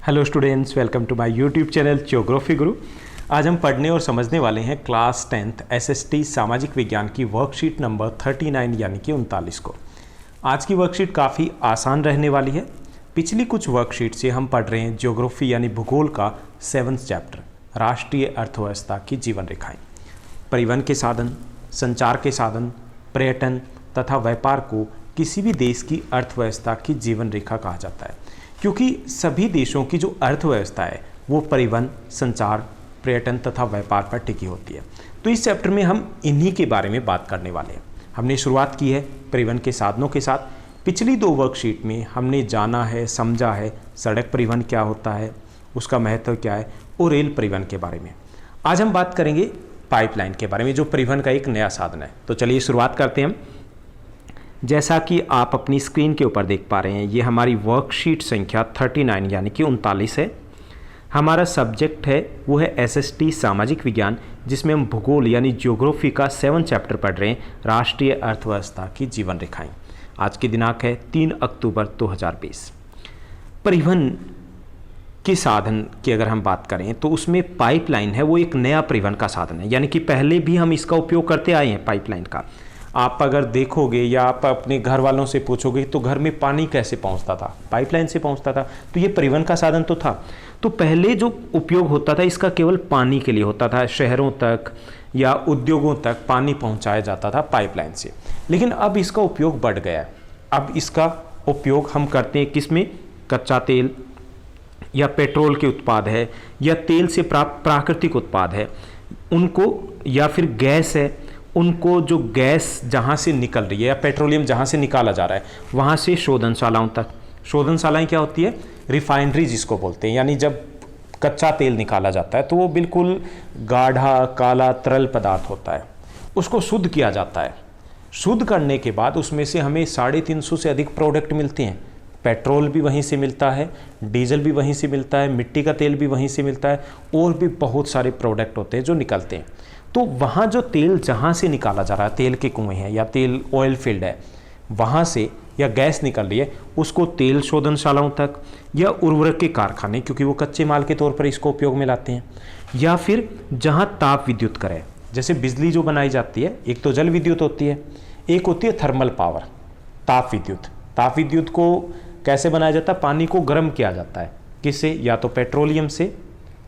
Hello students, welcome to my YouTube channel Geography Guru. आज हम पढ़ने और समझने वाले हैं क्लास 10th एसएसटी सामाजिक विज्ञान की वर्कशीट नंबर 39 यानी कि 39 को। आज की वर्कशीट काफ़ी आसान रहने वाली है। पिछली कुछ वर्कशीट से हम पढ़ रहे हैं ज्योग्राफी यानी भूगोल का 7th चैप्टर राष्ट्रीय अर्थव्यवस्था की जीवन रेखाएँ। परिवहन के साधन, संचार के साधन, पर्यटन तथा व्यापार को किसी भी देश की अर्थव्यवस्था की जीवन रेखा कहा जाता है, क्योंकि सभी देशों की जो अर्थव्यवस्था है वो परिवहन, संचार, पर्यटन तथा व्यापार पर टिकी होती है। तो इस चैप्टर में हम इन्हीं के बारे में बात करने वाले हैं। हमने शुरुआत की है परिवहन के साधनों के साथ। पिछली दो वर्कशीट में हमने जाना है, समझा है सड़क परिवहन क्या होता है, उसका महत्व क्या है, और रेल परिवहन के बारे में। आज हम बात करेंगे पाइपलाइन के बारे में, जो परिवहन का एक नया साधन है। तो चलिए शुरुआत करते हैं हम। जैसा कि आप अपनी स्क्रीन के ऊपर देख पा रहे हैं, ये हमारी वर्कशीट संख्या 39 यानी कि 39 है। हमारा सब्जेक्ट है वो है एसएसटी सामाजिक विज्ञान, जिसमें हम भूगोल यानी ज्योग्राफी का 7 चैप्टर पढ़ रहे हैं, राष्ट्रीय अर्थव्यवस्था की जीवन रेखाएं। आज की दिनांक है 3 अक्टूबर 2020। परिवहन के साधन की अगर हम बात करें तो उसमें पाइपलाइन है वो एक नया परिवहन का साधन है, यानी कि पहले भी हम इसका उपयोग करते आए हैं पाइपलाइन का। आप अगर देखोगे या आप अपने घर वालों से पूछोगे तो घर में पानी कैसे पहुंचता था, पाइपलाइन से पहुंचता था। तो ये परिवहन का साधन तो था। तो पहले जो उपयोग होता था इसका केवल पानी के लिए होता था, शहरों तक या उद्योगों तक पानी पहुंचाया जाता था पाइपलाइन से। लेकिन अब इसका उपयोग बढ़ गया है। अब इसका उपयोग हम करते हैं किसमें? कच्चा तेल या पेट्रोल के उत्पाद है या तेल से प्राप्त प्राकृतिक उत्पाद है उनको, या फिर गैस है उनको, जो गैस जहाँ से निकल रही है या पेट्रोलियम जहाँ से निकाला जा रहा है वहाँ से शोधनशालाओं तक। शोधनशालाएँ क्या होती है? रिफाइनरी जिसको बोलते हैं। यानी जब कच्चा तेल निकाला जाता है तो वो बिल्कुल गाढ़ा काला तरल पदार्थ होता है, उसको शुद्ध किया जाता है। शुद्ध करने के बाद उसमें से हमें 350 से अधिक प्रोडक्ट मिलते हैं। पेट्रोल भी वहीं से मिलता है, डीजल भी वहीं से मिलता है, मिट्टी का तेल भी वहीं से मिलता है, और भी बहुत सारे प्रोडक्ट होते हैं जो निकलते हैं। तो वहाँ जो तेल जहाँ से निकाला जा रहा है, तेल के कुएँ हैं या तेल ऑयल फील्ड है, वहाँ से या गैस निकल रही है, उसको तेल शोधनशालाओं तक या उर्वरक के कारखाने, क्योंकि वो कच्चे माल के तौर पर इसको उपयोग में लाते हैं, या फिर जहाँ ताप विद्युत करे, जैसे बिजली जो बनाई जाती है, एक तो जल विद्युत होती है, एक होती है थर्मल पावर, ताप विद्युत। ताप विद्युत को कैसे बनाया जाता है? पानी को गर्म किया जाता है। किससे? या तो पेट्रोलियम से,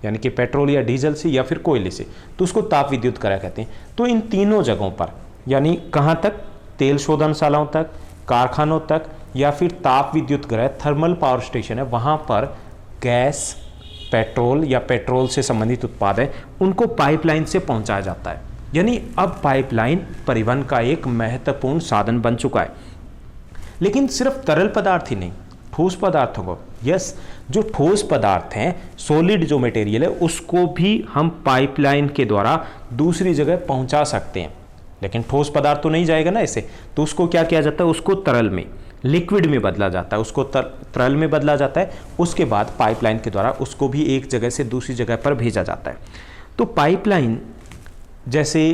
यानी कि पेट्रोल या डीजल से, या फिर कोयले से, तो उसको ताप विद्युत करा कहते हैं। तो इन तीनों जगहों पर, यानी कहाँ तक? तेल शोधनशालाओं तक, कारखानों तक, या फिर ताप विद्युत ग्रह थर्मल पावर स्टेशन है, वहाँ पर गैस, पेट्रोल या पेट्रोल से संबंधित उत्पाद है उनको पाइपलाइन से पहुँचाया जाता है। यानी अब पाइपलाइन परिवहन का एक महत्वपूर्ण साधन बन चुका है। लेकिन सिर्फ तरल पदार्थ ही नहीं, ठोस पदार्थों को, यस, जो ठोस पदार्थ हैं, सॉलिड जो मटेरियल है, उसको भी हम पाइपलाइन के द्वारा दूसरी जगह पहुंचा सकते हैं। लेकिन ठोस पदार्थ तो नहीं जाएगा ना ऐसे, तो उसको क्या किया जाता है? उसको तरल में, लिक्विड में बदला जाता है, उसको तरल में बदला जाता है। उसके बाद पाइपलाइन के द्वारा उसको भी एक जगह से दूसरी जगह पर भेजा जाता है। तो पाइपलाइन जैसे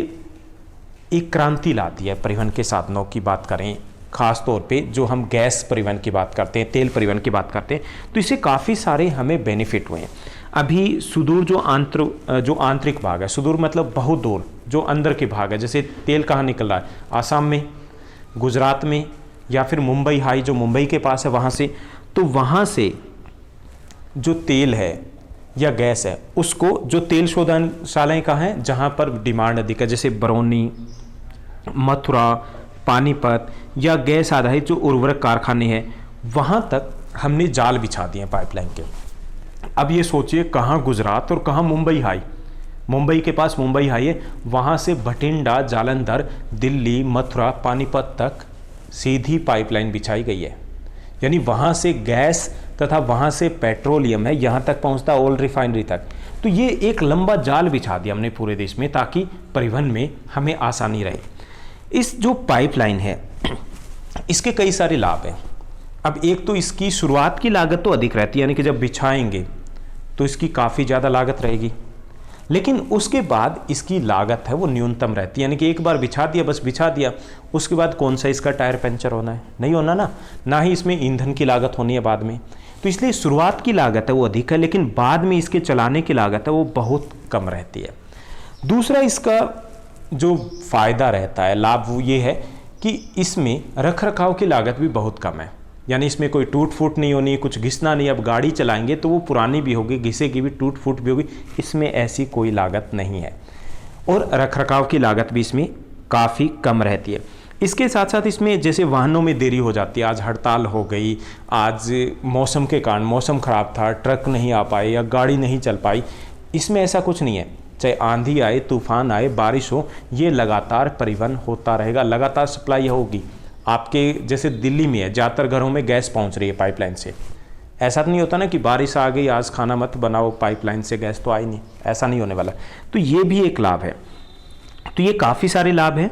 एक क्रांति लाती है परिवहन के साधनों की बात करें, खास तौर पे जो हम गैस परिवहन की बात करते हैं, तेल परिवहन की बात करते हैं, तो इससे काफ़ी सारे हमें बेनिफिट हुए हैं। अभी सुदूर जो आंतरिक भाग है, सुदूर मतलब बहुत दूर, जो अंदर के भाग है, जैसे तेल कहाँ निकल रहा है? आसाम में, गुजरात में, या फिर मुंबई हाई जो मुंबई के पास है वहाँ से। तो वहाँ से जो तेल है या गैस है, उसको, जो तेल शोधनशालाएँ कहाँ हैं? जहाँ पर डिमांड अधिक है, जैसे बरौनी, मथुरा, पानीपत, या गैस आधारित जो उर्वरक कारखाने हैं, वहाँ तक हमने जाल बिछा दिए पाइपलाइन के। अब ये सोचिए कहाँ गुजरात और कहाँ मुंबई हाई। मुंबई के पास मुंबई हाई है, वहाँ से भटिंडा, जालंधर, दिल्ली, मथुरा, पानीपत तक सीधी पाइपलाइन बिछाई गई है। यानी वहाँ से गैस तथा वहाँ से पेट्रोलियम है यहाँ तक पहुँचता, ऑयल रिफाइनरी तक। तो ये एक लंबा जाल बिछा दिया हमने पूरे देश में, ताकि परिवहन में हमें आसानी रहे। इस जो पाइपलाइन है इसके कई सारे लाभ हैं। अब एक तो इसकी शुरुआत की लागत तो अधिक रहती है, यानी कि जब बिछाएंगे तो इसकी काफ़ी ज़्यादा लागत रहेगी। लेकिन उसके बाद इसकी लागत है वो न्यूनतम रहती है, यानी कि एक बार बिछा दिया, बस बिछा दिया, उसके बाद कौन सा इसका टायर पंचर होना है? नहीं होना ना ही इसमें ईंधन की लागत होनी है बाद में। तो इसलिए शुरुआत की लागत है वो अधिक है, लेकिन बाद में इसके चलाने की लागत है वो बहुत कम रहती है। दूसरा इसका जो फ़ायदा रहता है, लाभ, वो ये है कि इसमें रख रखाव की लागत भी बहुत कम है। यानी इसमें कोई टूट फूट नहीं होनी, कुछ घिसना नहीं। अब गाड़ी चलाएंगे तो वो पुरानी भी होगी, घिसेगी भी, टूट फूट भी होगी, इसमें ऐसी कोई लागत नहीं है। और रख रखाव की लागत भी इसमें काफ़ी कम रहती है। इसके साथ साथ इसमें जैसे वाहनों में देरी हो जाती है, आज हड़ताल हो गई, आज मौसम के कारण, मौसम ख़राब था, ट्रक नहीं आ पाए या गाड़ी नहीं चल पाई, इसमें ऐसा कुछ नहीं है। चाहे आंधी आए, तूफान आए, बारिश हो, ये लगातार परिवहन होता रहेगा, लगातार सप्लाई होगी। आपके जैसे दिल्ली में है, ज़्यादातर घरों में गैस पहुंच रही है पाइपलाइन से। ऐसा तो नहीं होता ना कि बारिश आ गई, आज खाना मत बनाओ, पाइपलाइन से गैस तो आई नहीं, ऐसा नहीं होने वाला। तो ये भी एक लाभ है। तो ये काफ़ी सारे लाभ हैं।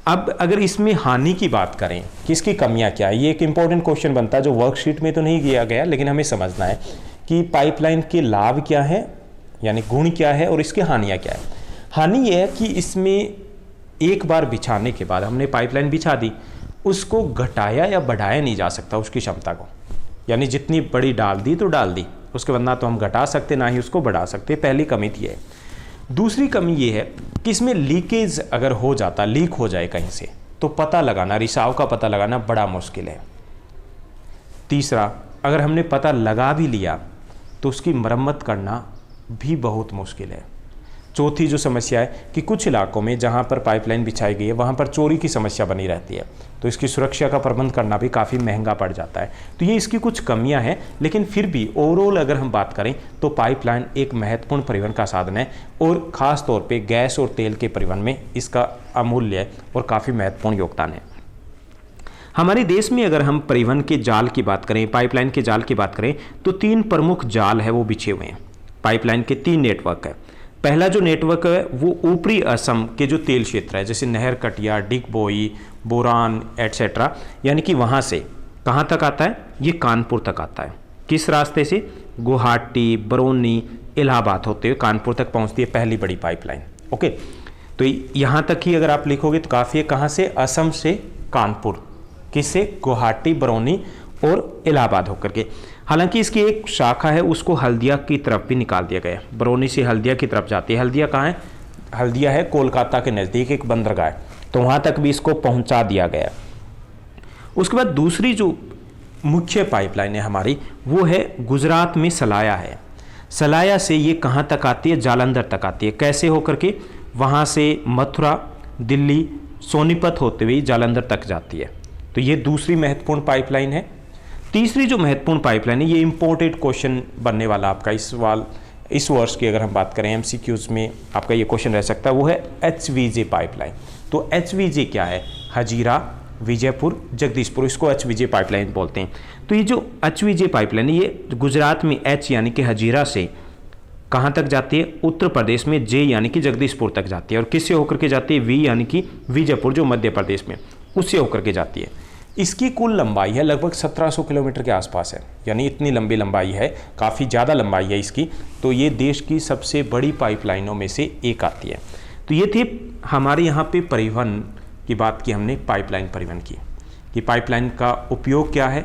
अब अगर इसमें हानि की बात करें कि इसकी कमियां क्या है, ये एक इंपॉर्टेंट क्वेश्चन बनता है जो वर्कशीट में तो नहीं किया गया, लेकिन हमें समझना है कि पाइपलाइन के लाभ क्या है, यानी गुण क्या है, और इसकी हानियां क्या है। हानि ये है कि इसमें एक बार बिछाने के बाद, हमने पाइपलाइन बिछा दी, उसको घटाया या बढ़ाया नहीं जा सकता उसकी क्षमता को। यानी जितनी बड़ी डाल दी तो डाल दी, उसके बाद ना तो हम घटा सकते ना ही उसको बढ़ा सकते। पहली कमी थी है। दूसरी कमी ये है कि इसमें लीकेज अगर हो जाता, लीक हो जाए कहीं से, तो पता लगाना, रिसाव का पता लगाना बड़ा मुश्किल है। तीसरा, अगर हमने पता लगा भी लिया तो उसकी मरम्मत करना भी बहुत मुश्किल है। चौथी जो समस्या है कि कुछ इलाकों में जहां पर पाइपलाइन बिछाई गई है वहां पर चोरी की समस्या बनी रहती है, तो इसकी सुरक्षा का प्रबंध करना भी काफ़ी महंगा पड़ जाता है। तो ये इसकी कुछ कमियां हैं, लेकिन फिर भी ओवरऑल अगर हम बात करें तो पाइपलाइन एक महत्वपूर्ण परिवहन का साधन है, और ख़ास तौर पे गैस और तेल के परिवहन में इसका अमूल्य और काफ़ी महत्वपूर्ण योगदान है। हमारे देश में अगर हम परिवहन के जाल की बात करें, पाइपलाइन के जाल की बात करें, तो 3 प्रमुख जाल है वो बिछे हुए हैं। पाइपलाइन के 3 नेटवर्क है। पहला जो नेटवर्क है वो ऊपरी असम के जो तेल क्षेत्र है, जैसे नहर कटिया, डिगबोई, बोरान एटसेट्रा, यानी कि वहाँ से कहाँ तक आता है, ये कानपुर तक आता है। किस रास्ते से? गुवाहाटी, बरौनी, इलाहाबाद होते हुए कानपुर तक पहुँचती है पहली बड़ी पाइपलाइन। ओके, तो यहाँ तक ही अगर आप लिखोगे तो काफ़ी है। कहाँ से? असम से कानपुर, किससे? गुवाहाटी, बरौनी और इलाहाबाद होकर के। हालांकि इसकी एक शाखा है, उसको हल्दिया की तरफ भी निकाल दिया गया है। बरौनी से हल्दिया की तरफ जाती है। हल्दिया कहाँ है? हल्दिया है कोलकाता के नज़दीक एक बंदरगाह है, तो वहाँ तक भी इसको पहुँचा दिया गया। उसके बाद दूसरी जो मुख्य पाइपलाइन है हमारी, वो है गुजरात में सलाया है। सलाया से ये कहाँ तक आती है? जालंधर तक आती है। कैसे होकर के? वहाँ से मथुरा, दिल्ली, सोनीपत होते हुए जालंधर तक जाती है। तो ये दूसरी महत्वपूर्ण पाइपलाइन है। तीसरी जो महत्वपूर्ण पाइपलाइन है, ये इंपोर्टेड क्वेश्चन बनने वाला आपका इस वर्ष की अगर हम बात करें, एमसीक्यूज में आपका ये क्वेश्चन रह सकता है, वो है एचवीजे पाइपलाइन। तो एचवीजे क्या है? हजीरा, विजयपुर, जगदीशपुर, इसको एचवीजे पाइपलाइन बोलते हैं। तो ये जो एचवीजे पाइपलाइन है, ये गुजरात में एच यानी कि हजीरा से कहाँ तक जाती है? उत्तर प्रदेश में जे यानी कि जगदीशपुर तक जाती है। और किससे होकर के जाती है? वी यानी कि विजयपुर, जो मध्य प्रदेश में, उससे होकर के जाती है। इसकी कुल लंबाई है लगभग 1700 किलोमीटर के आसपास है, यानी इतनी लंबी लंबाई है, काफ़ी ज़्यादा लंबाई है इसकी। तो ये देश की सबसे बड़ी पाइपलाइनों में से एक आती है। तो ये थी हमारे यहाँ पे परिवहन की बात की हमने, पाइपलाइन परिवहन की, कि पाइपलाइन का उपयोग क्या है,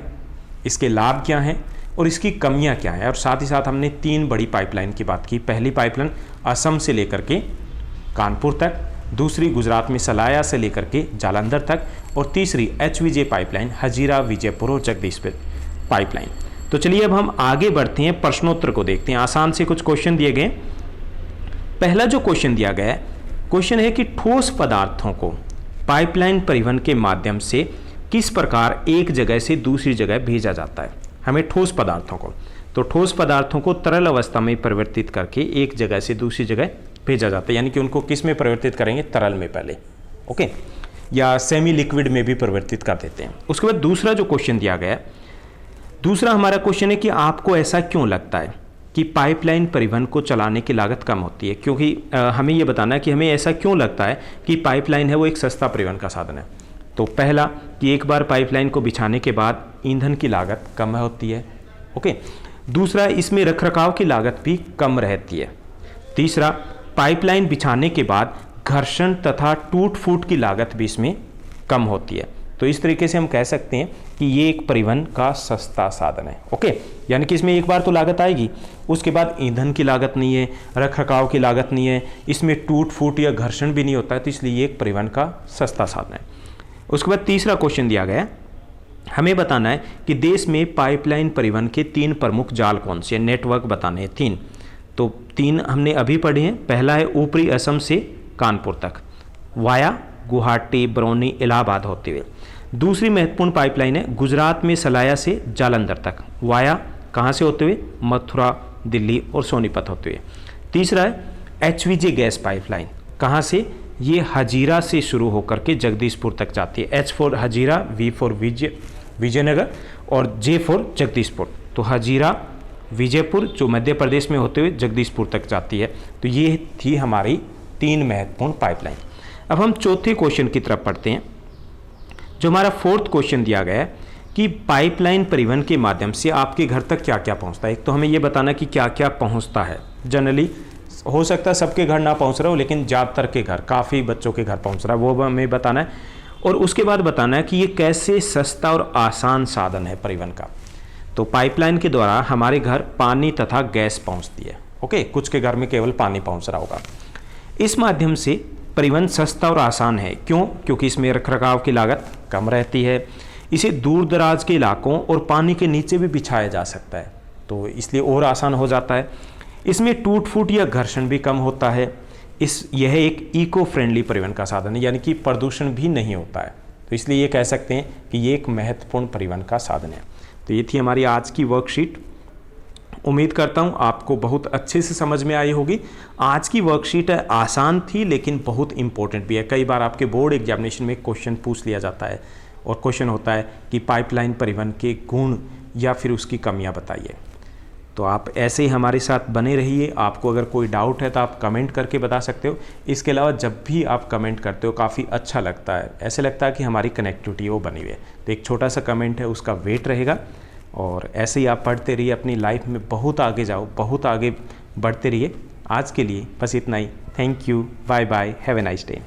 इसके लाभ क्या हैं और इसकी कमियाँ क्या हैं। और साथ ही साथ हमने 3 बड़ी पाइपलाइन की बात की। पहली पाइपलाइन असम से लेकर के कानपुर तक, दूसरी गुजरात में सलाया से लेकर के जालंधर तक, और तीसरी एचवीजे पाइपलाइन हजीरा, विजयपुर और जगदीशपुर पाइपलाइन। तो चलिए अब हम आगे बढ़ते हैं, प्रश्नोत्तर को देखते हैं। आसान से कुछ क्वेश्चन दिए गए। पहला जो क्वेश्चन दिया गया है, क्वेश्चन है कि ठोस पदार्थों को पाइपलाइन परिवहन के माध्यम से किस प्रकार एक जगह से दूसरी जगह भेजा जाता है। हमें ठोस पदार्थों को, तो ठोस पदार्थों को तरल अवस्था में परिवर्तित करके एक जगह से दूसरी जगह भेजा जाता है। यानी कि उनको किस में परिवर्तित करेंगे? तरल में पहले, ओके, या सेमी लिक्विड में भी परिवर्तित कर देते हैं। उसके बाद दूसरा जो क्वेश्चन दिया गया, दूसरा हमारा क्वेश्चन है कि आपको ऐसा क्यों लगता है कि पाइपलाइन परिवहन को चलाने की लागत कम होती है। क्योंकि हमें ये बताना है कि हमें ऐसा क्यों लगता है कि पाइपलाइन है वो एक सस्ता परिवहन का साधन है। तो पहला कि एक बार पाइपलाइन को बिछाने के बाद ईंधन की लागत कम होती है, ओके। दूसरा, इसमें रखरखाव की लागत भी कम रहती है। तीसरा, पाइपलाइन बिछाने के बाद घर्षण तथा टूट फूट की लागत भी इसमें कम होती है। तो तो इस तरीके से हम कह सकते हैं कि ये एक परिवहन का सस्ता साधन है। ओके, यानी कि इसमें एक बार तो लागत आएगी, उसके बाद ईंधन की लागत नहीं है, रख रखाव की लागत नहीं है, इसमें टूट फूट या घर्षण भी नहीं होता है, तो इसलिए ये एक परिवहन का सस्ता साधन है। उसके बाद तीसरा क्वेश्चन दिया गया है, हमें बताना है कि देश में पाइपलाइन परिवहन के 3 प्रमुख जाल कौन से हैं, नेटवर्क बताने हैं 3। तो 3 हमने अभी पढ़े हैं। पहला है ऊपरी असम से कानपुर तक वाया गुवाहाटी, बरौनी, इलाहाबाद होते हुए। दूसरी महत्वपूर्ण पाइपलाइन है गुजरात में सलाया से जालंधर तक वाया कहाँ से होते हुए, मथुरा, दिल्ली और सोनीपत होते हुए। तीसरा है HVJ गैस पाइपलाइन, कहाँ से, ये हजीरा से शुरू होकर के जगदीशपुर तक जाती है। H for Hazira, V for Vijayanagar और J फॉर जगदीशपुर। तो हजीरा विजयपुर जो मध्य प्रदेश में होते हुए जगदीशपुर तक जाती है। तो ये थी हमारी 3 महत्वपूर्ण पाइपलाइन। अब हम चौथे क्वेश्चन की तरफ पढ़ते हैं। जो हमारा 4th क्वेश्चन दिया गया है कि पाइपलाइन परिवहन के माध्यम से आपके घर तक क्या क्या पहुंचता है। एक तो हमें ये बताना कि क्या क्या पहुंचता है। जनरली हो सकता है सबके घर ना पहुंच रहा हो, लेकिन ज़्यादातर के घर, काफ़ी बच्चों के घर पहुंच रहा है, वो हमें बताना है। और उसके बाद बताना है कि ये कैसे सस्ता और आसान साधन है परिवहन का। तो पाइपलाइन के द्वारा हमारे घर पानी तथा गैस पहुँचती है। ओके, कुछ के घर में केवल पानी पहुँच रहा होगा। इस माध्यम से परिवहन सस्ता और आसान है। क्यों? क्योंकि इसमें रखरखाव की लागत कम रहती है। इसे दूर दराज के इलाकों और पानी के नीचे भी बिछाया जा सकता है, तो इसलिए और आसान हो जाता है। इसमें टूट फूट या घर्षण भी कम होता है। यह एक इको फ्रेंडली परिवहन का साधन है, यानी कि प्रदूषण भी नहीं होता है। तो इसलिए ये कह सकते हैं कि ये एक महत्वपूर्ण परिवहन का साधन है। तो ये थी हमारी आज की वर्कशीट। उम्मीद करता हूँ आपको बहुत अच्छे से समझ में आई होगी। आज की वर्कशीट आसान थी लेकिन बहुत इंपॉर्टेंट भी है। कई बार आपके बोर्ड एग्जामिनेशन में क्वेश्चन पूछ लिया जाता है और क्वेश्चन होता है कि पाइपलाइन परिवहन के गुण या फिर उसकी कमियां बताइए। तो आप ऐसे ही हमारे साथ बने रहिए। आपको अगर कोई डाउट है तो आप कमेंट करके बता सकते हो। इसके अलावा जब भी आप कमेंट करते हो काफ़ी अच्छा लगता है, ऐसे लगता है कि हमारी कनेक्टिविटी वो बनी हुई है। तो एक छोटा सा कमेंट है, उसका वेट रहेगा। और ऐसे ही आप पढ़ते रहिए, अपनी लाइफ में बहुत आगे जाओ, बहुत आगे बढ़ते रहिए। आज के लिए बस इतना ही। Thank you, bye bye, have a nice day.